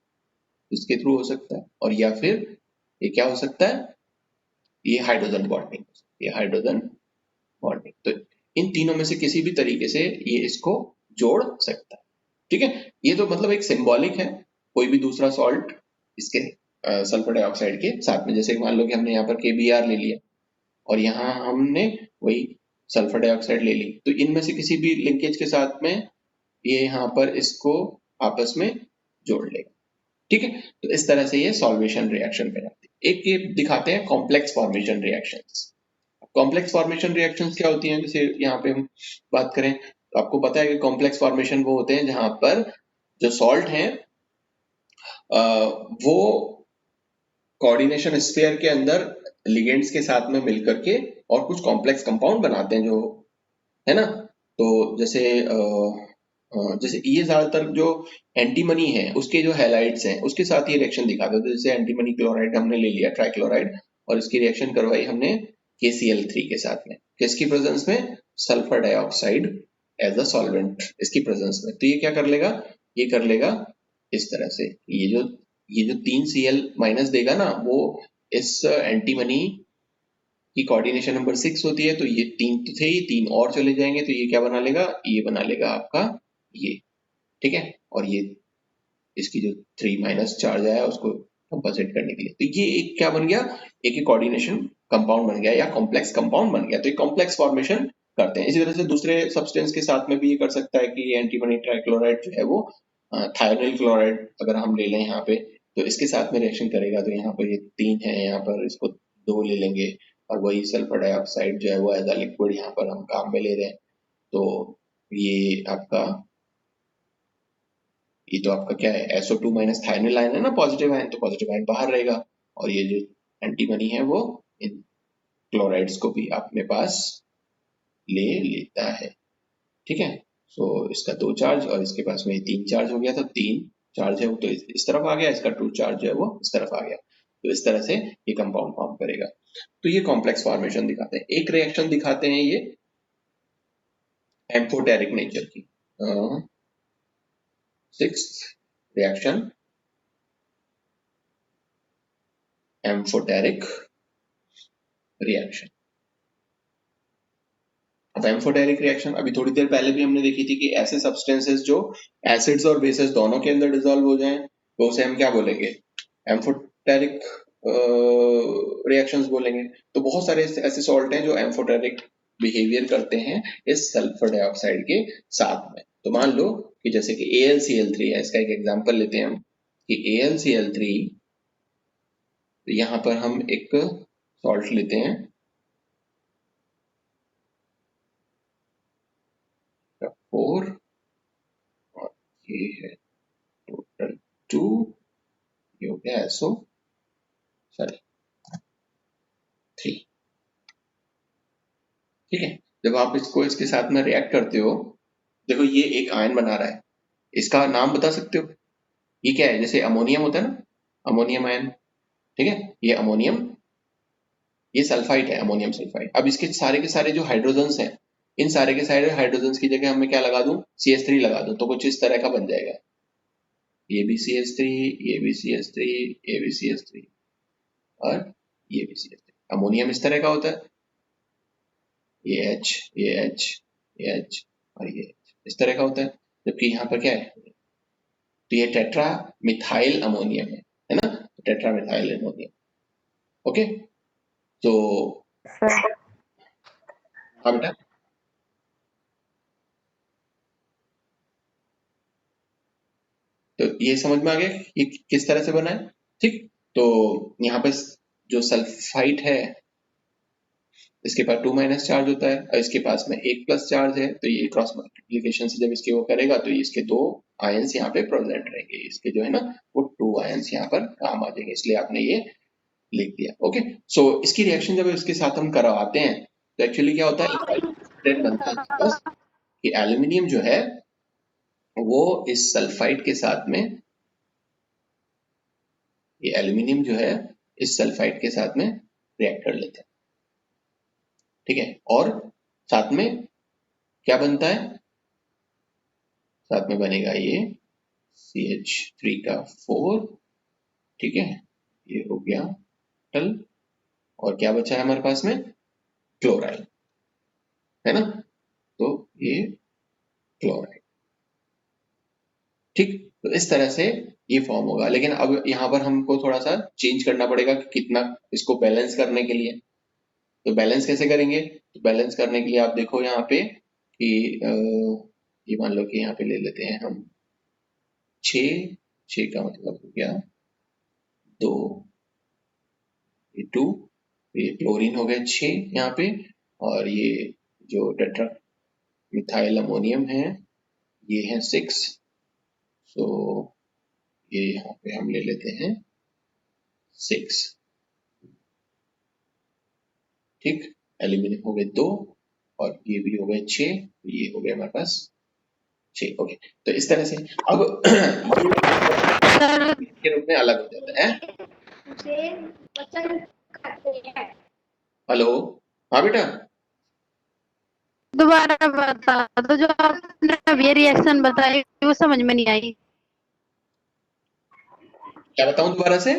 इसके थ्रू हो सकता है, और या फिर ये क्या हो सकता है, ये हाइड्रोजन बॉन्डिंग, ये हाइड्रोजन बॉन्डिंग। तो इन तीनों में से किसी भी तरीके से ये इसको जोड़ सकता है। ठीक है, ये तो मतलब एक सिंबॉलिक है, कोई भी दूसरा सॉल्ट इसके सल्फर डाइऑक्साइड के साथ में, जैसे मान लो कि हमने यहाँ पर KBr ले लिया और यहाँ हमने वही सल्फर डाइऑक्साइड ले ली, तो इनमें से किसी भी लिंकेज के साथ में ये यहाँ पर इसको आपस में जोड़ लेगा। ठीक है, तो इस तरह से ये सॉल्वेशन रिएक्शन कहलाती है। एक ये दिखाते हैं complex formation reactions. Complex formation reactions क्या होती हैं, जैसे यहाँ पे हम बात करें तो आपको पता है कि कॉम्प्लेक्स फॉर्मेशन वो होते हैं जहां पर जो सॉल्ट हैं वो कोऑर्डिनेशन स्फीयर के अंदर लिगेंड्स के साथ में मिलकर के और कुछ कॉम्प्लेक्स कंपाउंड बनाते हैं, जो है ना। तो जैसे जैसे ये ज्यादातर जो एंटीमनी है उसके जो हैलाइड्स हैं उसके साथ ये रिएक्शन दिखाते हैं। तो जैसे एंटीमनी क्लोराइड हमने ले लिया, ट्राइक्लोराइड, और इसकी रिएक्शन करवाई हमने KCl3 के साथ में, किसकी प्रेजेंस में, sulphur dioxide as a solvent इसकी प्रेजेंस में। तो ये क्या कर लेगा, ये कर लेगा इस तरह से, ये जो 3Cl माइनस देगा ना वो इस एंटीमनी की कोऑर्डिनेशन नंबर 6 होती है, तो ये 3 तो थे ही, 3 और चले जाएंगे तो ये क्या बना लेगा, ये बना लेगा आपका ये। ठीक है, और ये इसकी जो 3 माइनस चार्ज आया उसको कंपनसेट करने के लिए, तो ये एक क्या बन गया, एक कोऑर्डिनेशन कंपाउंड बन गया या कॉम्प्लेक्स कंपाउंड बन गया। तो ये कॉम्प्लेक्स फॉर्मेशन करते हैं। इसी तरह से दूसरे सब्सटेंस के साथ में भी ये कर सकता है कि एंटीमनी ट्राइक्लोराइड जो है वो थायोनिल क्लोराइड अगर हम ले लें यहाँ पे, तो इसके साथ में रिएक्शन करेगा, तो यहाँ पर ये 3 है, यहाँ पर इसको 2 ले लेंगे, और वही सल्फर डाइऑक्साइड जो है वो एज अ लिक्विड यहाँ पर हम काम में ले रहे हैं, तो ये आपका ये तो आपका क्या है, SO2 माइनस थायनिल आयन है ना, पॉजिटिव आयन, तो पॉजिटिव आयन बाहर रहेगा, और ये जो एंटीमनी है वो इन क्लोराइड्स को भी अपने पास ले लेता है। ठीक है, सो इसका 2 चार्ज और इसके पास में 3 चार्ज हो गया, तो 3 चार्ज है वो तो इस तरफ आ गया, इसका 2 चार्ज जो है वो इस तरफ आ गया, तो इस तरह से ये कंपाउंड फॉर्म करेगा। तो ये कॉम्प्लेक्स फॉर्मेशन दिखाते हैं। एक रिएक्शन दिखाते हैं ये एम्फोटेरिक नेचर की, सिक्स्थ रिएक्शन एम्फोटेरिक रिएक्शन। अब एम्फोटेरिक रिएक्शन अभी थोड़ी देर पहले भी हमने देखी थी कि ऐसे सब्सटेंसेस जो एसिड्स और बेसेस दोनों के अंदर डिसॉल्व हो जाएं तो उसे हम क्या बोलेंगे, एम्फोटेरिक रिएक्शंस बोलेंगे। तो बहुत सारे ऐसे सॉल्ट हैं जो एम्फोटेरिक बिहेवियर करते हैं इस सल्फर डाइऑक्साइड के साथ में। तो मान लो कि जैसे कि AlCl3 है, इसका एक एग्जांपल लेते हैं हम कि AlCl3, यहाँ पर हम एक सॉल्ट लेते हैं 4 और ये है टोटल 2, ये हो गया SO सॉरी 3। ठीक है, जब आप इसको इसके साथ में रिएक्ट करते हो, देखो ये एक आयन बना रहा है, इसका नाम बता सकते हो, ये क्या है, जैसे अमोनियम होता है ना, अमोनियम आयन। ठीक है, ये अमोनियम, ये सल्फाइड है, अमोनियम सल्फाइड। अब इसके सारे जो हाइड्रोजन्स हैं, इन सारे के सारे हाइड्रोजन्स की जगह हमें क्या लगा दूं, CH3 लगा दूं, तो कुछ इस तरह का बन जाएगा, ये भी CH3, ये भी CH3, ये भी CH3 और ये भी CH3। अमोनियम इस तरह का होता है, ये H, ये H, ये H और ये H इस तरह का होता है, जबकि यहाँ पर क्या है, तो ये टेट्रा मिथाइल अमोनियम है ना, टेट्रा मिथाइल अमोनियम। ओके, तो सर हाँ बेटा, तो ये समझ में आ गया ये किस तरह से बना है। ठीक, तो यहाँ पे जो सल्फाइड है इसके पास 2 माइनस चार्ज होता है और इसके पास में 1 प्लस चार्ज है, तो ये क्रॉस मल्टीप्लिकेशन से जब इसके वो करेगा तो इसके 2 आयंस यहाँ पे प्रेजेंट रहेंगे, इसके जो है ना वो 2 आयंस यहाँ पर काम आ जाएंगे, इसलिए आपने ये लिख दिया। ओके, सो इसकी रिएक्शन जब इसके साथ हम करवाते हैं तो एक्चुअली क्या होता है, एक बनता है बस कि एल्यूमिनियम जो है वो इस सल्फाइड के साथ में, ये एल्यूमिनियम जो है इस सल्फाइड के साथ में रिएक्ट कर लेते हैं। ठीक है, और साथ में क्या बनता है, साथ में बनेगा ये CH3 का 4। ठीक है, ये हो गया टल, और क्या बचा है हमारे पास में, क्लोराइड, है ना, तो ये क्लोराइड। ठीक, तो इस तरह से ये फॉर्म होगा, लेकिन अब यहाँ पर हमको थोड़ा सा चेंज करना पड़ेगा कि कितना इसको बैलेंस करने के लिए। तो बैलेंस कैसे करेंगे, तो बैलेंस करने के लिए आप देखो यहाँ पे कि ये मान लो कि यहाँ पे ले लेते हैं हम 6, 6 का मतलब हो गया 2, ये 2, ये क्लोरीन हो गया 6 यहाँ पे, और ये जो टेट्रा मिथाइल अमोनियम है ये है 6, सो ये यहाँ पे हम ले लेते हैं 6। ठीक, एल्यूमिनियम हो गए 2 और ये भी हो गए 6, ये हो गया हमारे पास 6। ओके, तो इस तरह से अब सर के रूप में अलग हो जाता है। हेलो, हाँ बेटा, दोबारा बता दो, जो आपने अब ये रिएक्शन बताई वो समझ में नहीं आई। क्या बताऊं दोबारा से,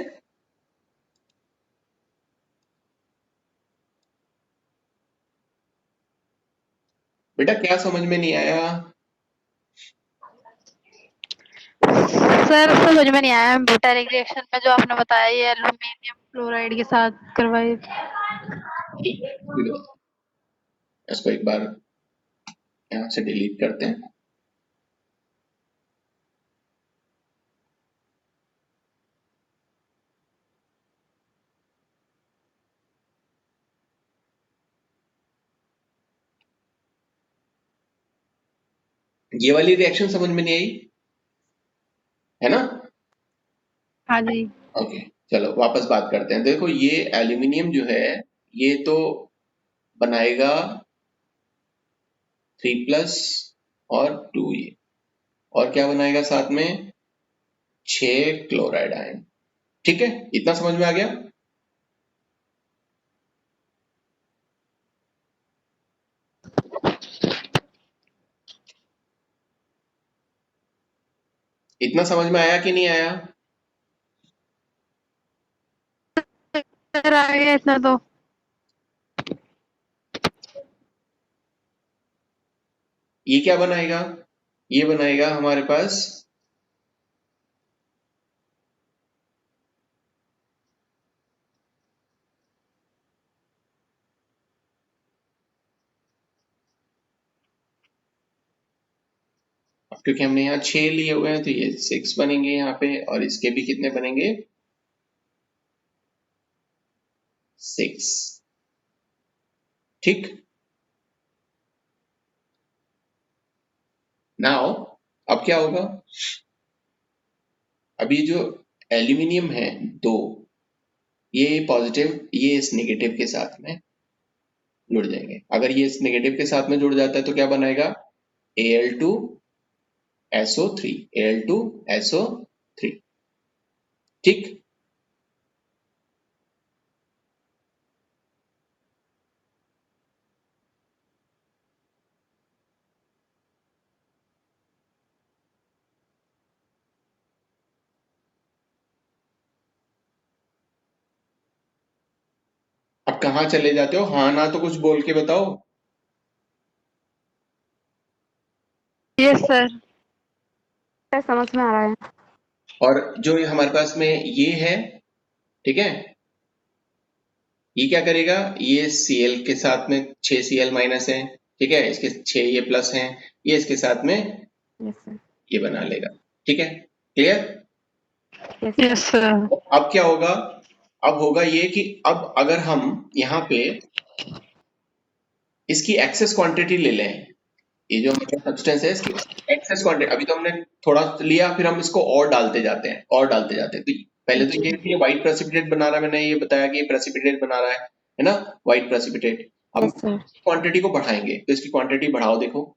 बेटा क्या समझ में नहीं आया। सर समझ में नहीं आया, एम्फोटेरिक रिएक्शन में जो आपने बताया ये एल्यूमिनियम क्लोराइड के साथ करवाई। ठीक है, अभी बताओ। इसको एक बार यहाँ से डिलीट करते हैं। ये वाली रिएक्शन समझ में नहीं आई, हाँ जी। ओके, चलो वापस बात करते हैं। देखो ये एल्यूमिनियम जो है ये तो बनाएगा 3+ और 2 ये, और क्या बनाएगा साथ में 6 क्लोराइड आयन। ठीक है, इतना समझ में आ गया। इतना समझ में आया कि नहीं आया? फिर आ गया इतना तो। ये क्या बनाएगा? ये बनाएगा हमारे पास अब, क्योंकि हमने यहाँ 6 लिए हुए हैं तो ये 6 बनेंगे यहाँ पे, और इसके भी कितने बनेंगे 6। ठीक, नाउ अब क्या होगा? अभी जो एल्यूमिनियम है 2, ये पॉजिटिव ये इस नेगेटिव के साथ में जुड़ जाएंगे। अगर ये इस नेगेटिव के साथ में जुड़ जाता है तो क्या बनाएगा Al2SO3, Al2SO3। ठीक, अब कहाँ चले जाते हो? हाँ ना तो कुछ बोल के बताओ। Yes sir. समझ में आ रहा है। और जो ये हमारे पास में ये है, ठीक है, ये क्या करेगा? ये Cl के साथ में 6 Cl माइनस है, ठीक है, इसके 6 ये प्लस हैं, ये इसके साथ में यस सर। ये बना लेगा। ठीक है, क्लियर? Yes sir. अब क्या होगा? अब होगा ये कि अब अगर हम यहाँ पे इसकी एक्सेस क्वांटिटी ले लें, ये जो हमारा सब्सटेंस है इसकी एक्सेस क्वांटिटी, अभी तो हमने थोड़ा लिया, फिर हम इसको और डालते जाते हैं और डालते जाते हैं। तो पहले तो ये व्हाइट प्रेसिपिटेट बना रहा है, मैंने ये बताया कि ये प्रेसिपिटेट बना रहा है ना, व्हाइट प्रेसिपिटेट। अब यस सर। क्वांटिटी को बढ़ाएंगे, तो इसकी क्वांटिटी बढ़ाओ। देखो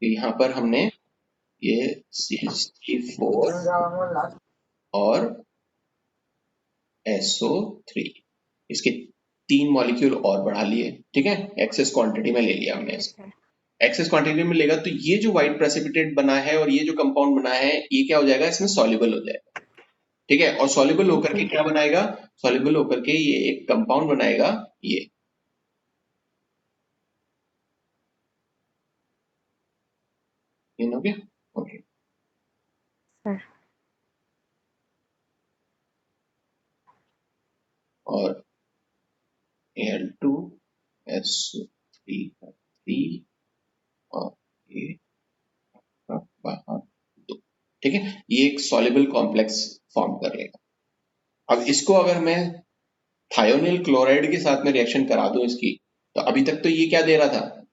यहाँ पर हमने ये CH4 और SO3, इसके 3 मॉलिक्यूल और बढ़ा लिए। ठीक है, एक्सेस क्वांटिटी में ले लिया हमने इसको। एक्सेस क्वांटिटी में लेगा तो ये जो व्हाइट प्रेसिपिटेट बना है और ये जो कंपाउंड बना है ये क्या हो जाएगा? इसमें सॉल्युबल हो जाएगा। ठीक है, और सॉल्युबल होकर के क्या बनाएगा? सॉल्युबल होकर के ये एक कंपाउंड बनाएगा, ये हो गया। Okay, sir. और Al2SO3 और ये बाहर 2। ठीक है, ये एक सॉल्युबल कॉम्प्लेक्स फॉर्म कर लेगा। अब इसको अगर मैं थायोनिल क्लोराइड के साथ में रिएक्शन करा दूं इसकी, तो अभी तक तो ये क्या दे रहा था?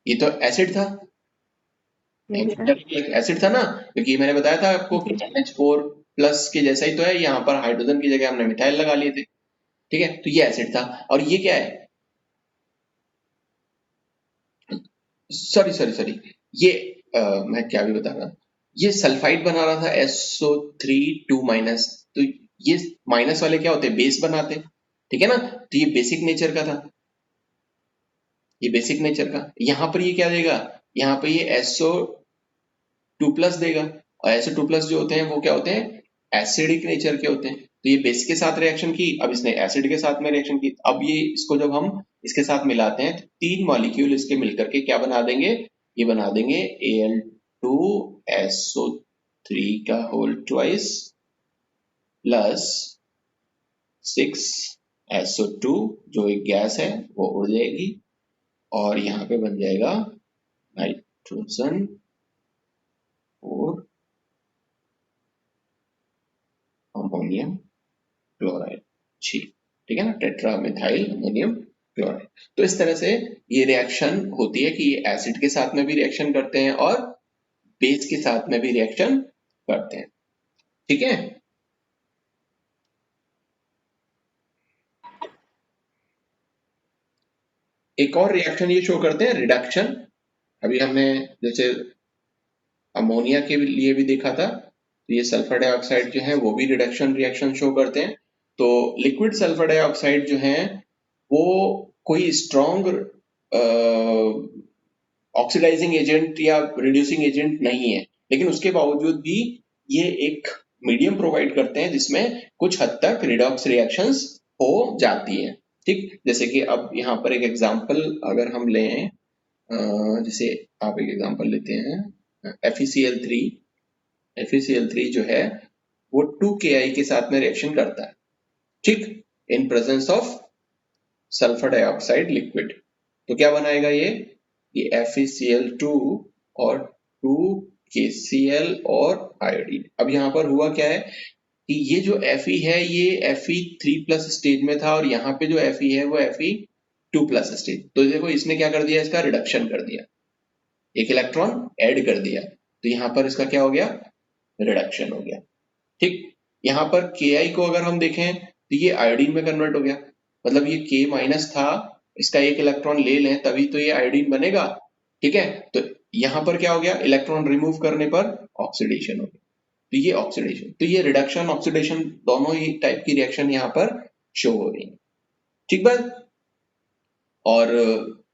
ये तो एसिड था, एसिड था ना, क्योंकि मैंने बताया था आपको कि NH4 प्लस के जैसा ही तो है, यहाँ पर हाइड्रोजन की जगह हमने मिथाइल लगा लिए थे। ठीक है, तो ये एसिड था, और ये क्या है? सॉरी सॉरी सॉरी, ये मैं क्या भी बता रहा, ये सल्फाइड बना रहा था SO3 2 माइनस। तो ये माइनस वाले क्या होते हैं? बेस बनाते। ठीक है ना, तो ये बेसिक नेचर का था, ये बेसिक नेचर का। यहाँ पर ये क्या देगा? यहाँ पे ये SO2+ देगा, और SO2+ जो होते हैं वो क्या होते हैं? एसिडिक नेचर के होते हैं। तो ये बेस के साथ रिएक्शन की, अब इसने एसिड के साथ में रिएक्शन की। अब ये इसको जब हम इसके साथ मिलाते हैं तो 3 मॉलिक्यूल इसके मिलकर के क्या बना देंगे? ये बना देंगे Al2SO3 का होल ट्वाइस प्लस 6SO2, जो एक गैस है वो उड़ जाएगी, और यहाँ पे बन जाएगा नाइट्रोजन और अमोनियम क्लोराइड। ठीक है ना, टेट्रा मिथाइल अमोनियम क्लोराइड। तो इस तरह से ये रिएक्शन होती है कि ये एसिड के साथ में भी रिएक्शन करते हैं और बेस के साथ में भी रिएक्शन करते हैं। ठीक है, एक और रिएक्शन ये शो करते हैं रिडक्शन। अभी हमने जैसे अमोनिया के लिए भी देखा था, तो ये सल्फर डाइऑक्साइड जो है वो भी रिडक्शन रिएक्शन शो करते हैं। तो लिक्विड सल्फर डाइऑक्साइड जो है वो कोई स्ट्रॉन्ग ऑक्सीडाइजिंग एजेंट या रिड्यूसिंग एजेंट नहीं है, लेकिन उसके बावजूद भी ये एक मीडियम प्रोवाइड करते हैं जिसमें कुछ हद तक रिडॉक्स रिएक्शंस हो जाती हैं। ठीक, जैसे कि अब यहाँ पर एक एग्जांपल अगर हम लें, जैसे आप एक एग्जांपल लेते हैं FeCl3। FeCl3 जो है वो 2Ki के साथ में रिएक्शन करता है, ठीक, इन presence of sulphur dioxide liquid. तो क्या बनाएगा ये FeCl2 और 2KCl और आयोडीन। अब यहाँ पर हुआ क्या है कि ये जो Fe है ये Fe3+ स्टेज में था और यहाँ पे जो Fe है वो Fe2+ स्टेज। तो देखो इसने क्या कर दिया, इसका रिडक्शन कर दिया, एक इलेक्ट्रॉन ऐड कर दिया, तो यहाँ पर इसका क्या हो गया, रिडक्शन हो गया। ठीक, यहाँ पर Ki को अगर हम देखें तो ये आयोडीन में कन्वर्ट हो गया, मतलब ये K- था, इसका एक इलेक्ट्रॉन ले लें तभी तो ये आयोडीन बनेगा। ठीक है, तो यहाँ पर क्या हो गया, इलेक्ट्रॉन रिमूव करने पर ऑक्सीडेशन हो गया, तो ये ऑक्सीडेशन, तो ये रिडक्शन ऑक्सीडेशन दोनों ही टाइप की रिएक्शन यहाँ पर शो हो रही है। ठीक बात। और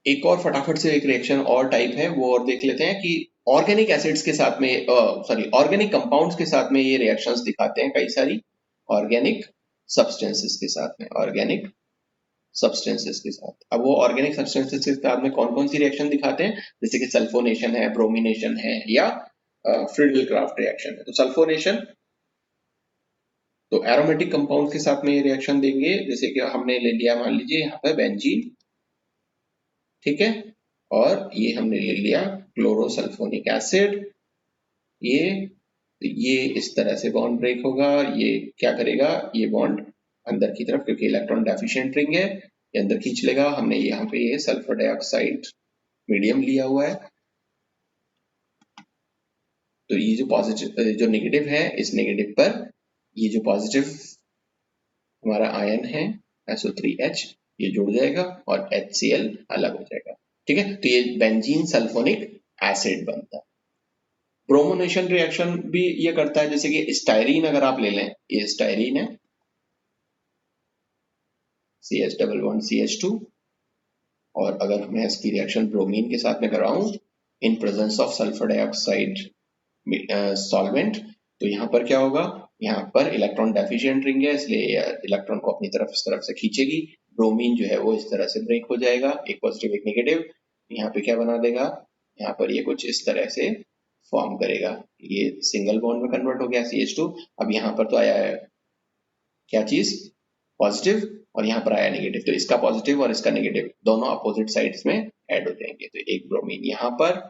एक और फटाफट से एक रिएक्शन और टाइप है वो और देख लेते हैं कि ऑर्गेनिक एसिड्स के साथ में, ऑर्गेनिक कंपाउंड्स के साथ में ये रिएक्शंस दिखाते हैं कई सारी ऑर्गेनिक सब्सटेंसेस के साथ में, ऑर्गेनिक सब्सटेंसेस के साथ। अब वो ऑर्गेनिक सब्सटेंसेस के साथ में कौन कौन सी रिएक्शन दिखाते हैं, जैसे कि सल्फोनेशन है, ब्रोमिनेशन है या फ्रीडल क्राफ्ट रिएक्शन है। तो सल्फोनेशन, तो एरोमेटिक कंपाउंड के साथ में ये रिएक्शन देंगे, जैसे कि हमने ले लिया, मान लीजिए यहाँ पे बेंजीन, ठीक है, और ये हमने ले लिया क्लोरोसल्फोनिक एसिड, ये इस तरह से बॉन्ड ब्रेक होगा, ये क्या करेगा, ये बॉन्ड अंदर की तरफ, क्योंकि इलेक्ट्रॉन डेफिशिएंट रिंग है, ये अंदर खींच लेगा। हमने यहाँ पे ये सल्फर डाइऑक्साइड मीडियम लिया हुआ है, तो ये जो पॉजिटिव जो नेगेटिव है, इस नेगेटिव पर ये जो पॉजिटिव हमारा आयन है SO3H ये जुड़ जाएगा और HCl अलग हो जाएगा। ठीक है, तो ये बेंजीन सल्फोनिक एसिड बनता है। ब्रोमोनेशन रिएक्शन भी ये करता है, जैसे कि स्टाइरीन अगर आप ले लें, ये स्टाइरीन है, CH डबल बॉन्ड CH2, और अगर मैं इसकी रिएक्शन ब्रोमीन के साथ में कराऊं in presence of sulphur dioxide solvent, तो यहाँ पर क्या होगा, यहाँ पर इलेक्ट्रॉन डेफिशिएंट रिंग है, इसलिए इलेक्ट्रॉन को अपनी तरफ इस तरफ से खींचेगी, ब्रोमीन जो है वो इस तरह से ब्रेक हो जाएगा, एक पॉजिटिव एक नेगेटिव, यहाँ पे क्या बना देगा, यहाँ पर ये कुछ इस तरह से फॉर्म करेगा, ये सिंगल बॉन्ड में कन्वर्ट हो गया CH2। अब यहाँ पर तो आया है क्या चीज, पॉजिटिव, और यहाँ पर आया नेगेटिव, तो इसका पॉजिटिव और इसका नेगेटिव दोनों अपोजिट साइड्स में ऐड हो जाएंगे, तो एक ब्रोमीन यहाँ पर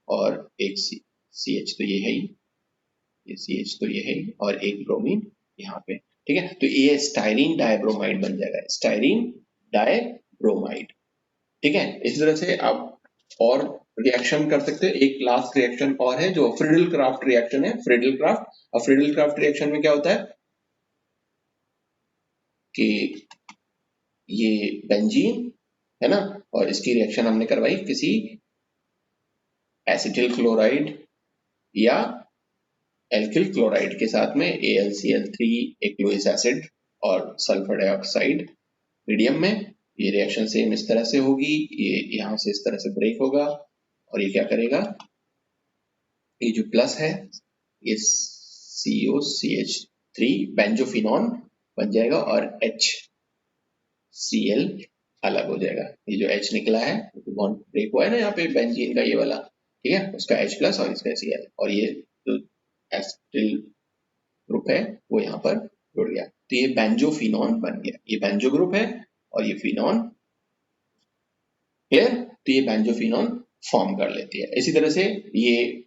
और एक CH तो ये है ही, ये CH तो ये है ही, और एक ब्रोमीन यहाँ पे। ठीक है, तो ये स्टाइरीन डाइब्रोमाइड बन जाएगा, स्टाइरीन डाइब्रोमाइड। ठीक है, इस तरह से आप और रिएक्शन कर सकते हैं। एक लास्ट रिएक्शन और है जो फ्रीडल क्राफ्ट रिएक्शन है, फ्रीडल क्राफ्ट। अब फ्रीडल क्राफ्ट रिएक्शन में क्या होता है कि ये बेंजीन है ना, और इसकी रिएक्शन हमने करवाई किसी एसिटिल क्लोराइड या एल्किल क्लोराइड के साथ में, AlCl3 एक लुईस एसिड और सल्फर डाइऑक्साइड मीडियम में। ये रिएक्शन सेम इस तरह से होगी, ये यहाँ से इस तरह से ब्रेक होगा और ये क्या करेगा, ये जो प्लस है ये COCH3 बेंजोफिनॉन बन जाएगा और HCl अलग हो जाएगा। ये जो H निकला है बॉन्ड ब्रेक हुआ है ना यहाँ पे बेंजीन का ये वाला, ठीक है, उसका H+ और इसका Cl, और ये जो एसिटिल ग्रुप है वो यहाँ पर जुड़ गया, तो ये बेंजोफिनॉन बन गया। ये बेंजो ग्रुप है और ये फिनॉन, क्लियर, तो ये बेंजोफिनॉन फॉर्म कर लेती है। इसी तरह से ये